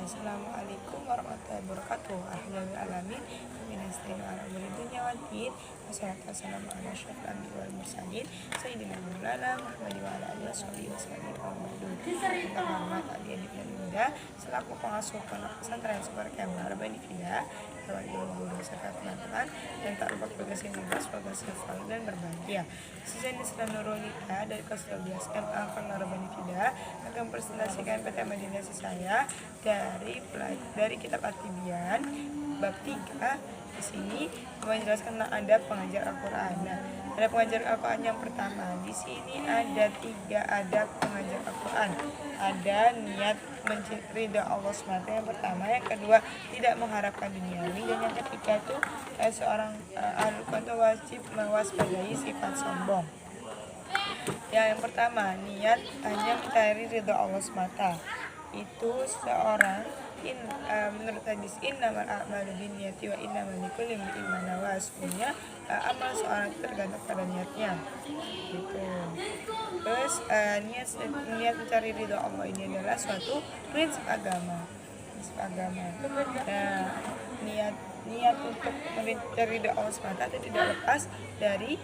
Assalamualaikum warahmatullahi wabarakatuh. Alhamdulillahirrahmanirrahim. Minastain ala dunya waddin. Wassalamu ala asyrofil anbiya'i wal mursalin. Sayyidina Maulana Muhammad wa ala alihi wasallam. Terhormat adik-adik dan bunda selaku pengasuh pondok pesantren Super Kembar Rabbani Fida, guru serta teman-teman, dan tak lupa keluarga yang bebas, semoga sehat dan berbahagia. Sisanya Islam Nurulita dari kelas 12 MA Kembar Rabbani Fida akan mempresentasikan materi meditasi saya dari kitab At-Tibyan bab 3. Di sini menjelaskan tentang adab pengajar Al-Qur'an. Nah, ada pengajar Al-Qur'an yang pertama. Di sini ada 3 adab pengajar Al-Qur'an. Ada niat ridha Allah SWT yang pertama, yang kedua tidak mengharapkan duniawi, dan yang ketiga itu seorang ahli Qur'an itu wajib mewaspadai sifat sombong. Yang pertama, niat hanya mencari ridha Allah SWT. Itu seorang menurut hadis innamal a'malu binniyati wa innamal likulli imri'in ma nawa, sebenarnya amal seorang itu tergantung pada niatnya gitu. Terus niat mencari ridho Allah ini adalah suatu prinsip agama. Nah, niat untuk mencari ridho Allah semata itu tidak lepas dari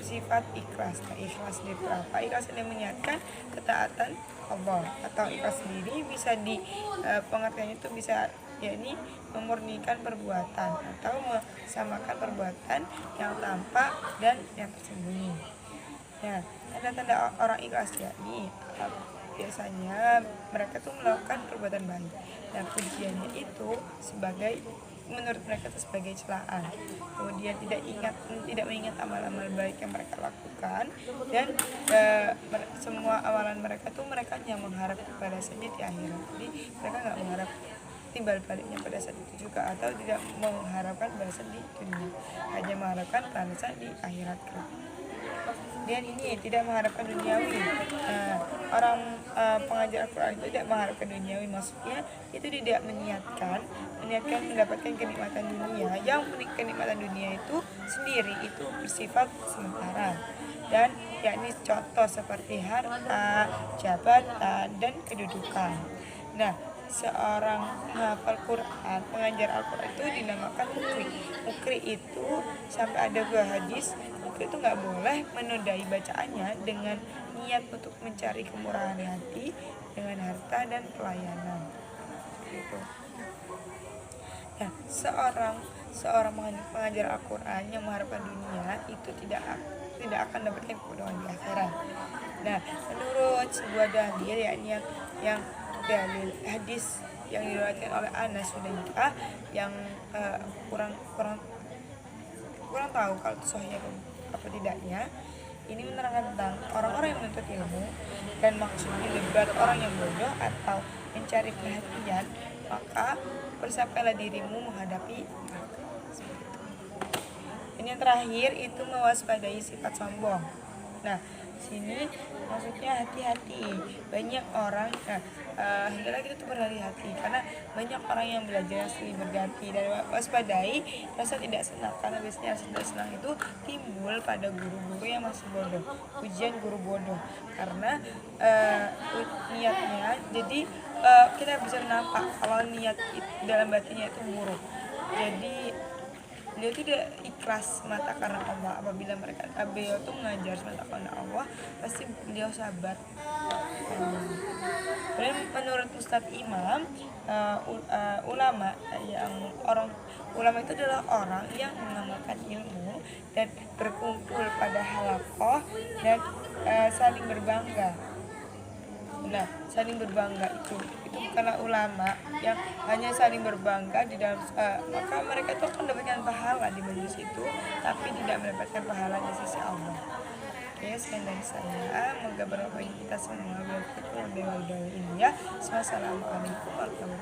sifat ikhlas. Nah, ikhlas itu apa? Ikhlas ini menyiapkan ketaatan Allah, atau ikhlas sendiri bisa di pengertiannya itu bisa yakni memurnikan perbuatan atau mesamakan perbuatan yang tampak dan yang tersembunyi. Nah, tanda-tanda orang ikhlas yakni biasanya mereka tuh melakukan perbuatan baik. Nah, pujiannya itu menurut mereka itu sebagai celaan. Kemudian tidak mengingat amal-amal baik yang mereka lakukan, dan semua amalan mereka tuh mereka hanya mengharap kepada saja di akhirat. Jadi mereka nggak mengharap timbal baliknya pada saat itu juga, atau tidak mengharapkan balasan di dunia, hanya mengharapkan balasan di akhirat. Dan ini tidak mengharapkan duniawi. Orang pengajar Al-Quran itu tidak mengharapkan duniawi, maksudnya itu tidak meniatkan mendapatkan kenikmatan dunia. Yang kenikmatan dunia itu sendiri itu bersifat sementara, dan yakni contoh seperti harta, jabatan, dan kedudukan. Nah, seorang hafal Quran, pengajar Al-Quran itu dinamakan mukri. Mukri itu sampai ada dua hadis, mukri itu nggak boleh menodai bacaannya dengan niat untuk mencari kemurahan hati dengan harta dan pelayanan. Gitu. Nah, seorang pengajar Al-Quran yang mengharapkan dunia itu tidak akan dapatkan keuntungan di akhirat. Nah, menurut sebuah dalil yakni yang dalil hadis yang diriwayatkan oleh Anas bin Malik yang kurang tahu kalau itu sahih apa tidaknya. Ini menerangkan tentang orang-orang yang menuntut ilmu dan maksudnya debat orang yang bodoh atau mencari perhatian, maka persiapkanlah dirimu menghadapi seperti itu. Dan yang terakhir itu mewaspadai sifat sombong. Nah, sini maksudnya hati-hati. Banyak orang hendaklah kita tuh berhati-hati, karena banyak orang yang belajar silih berganti, dan waspadai rasa tidak senang, karena biasanya rasa tidak senang itu timbul pada guru-guru yang masih bodoh, ujian guru bodoh, karena niatnya jadi kita bisa nampak kalau niat dalam batinnya itu buruk. Jadi beliau tidak ikhlas semata karena Allah. Apabila beliau tuh mengajar semata karena Allah, pasti beliau sabar. Dan menurut Ustadz Imam, ulama itu adalah orang yang mengamalkan ilmu dan berkumpul pada halaqah dan saling berbangga. Nah, saling berbangga itu bukanlah ulama yang hanya saling berbangga di dalam maka mereka itu akan mendapatkan pahala di majelis itu, tapi tidak mendapatkan pahala di sisi Allah. Oke, sekian dari saya. Moga bermanfaat kita semua. Wassalamualaikum warahmatullahi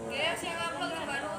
wabarakatuh.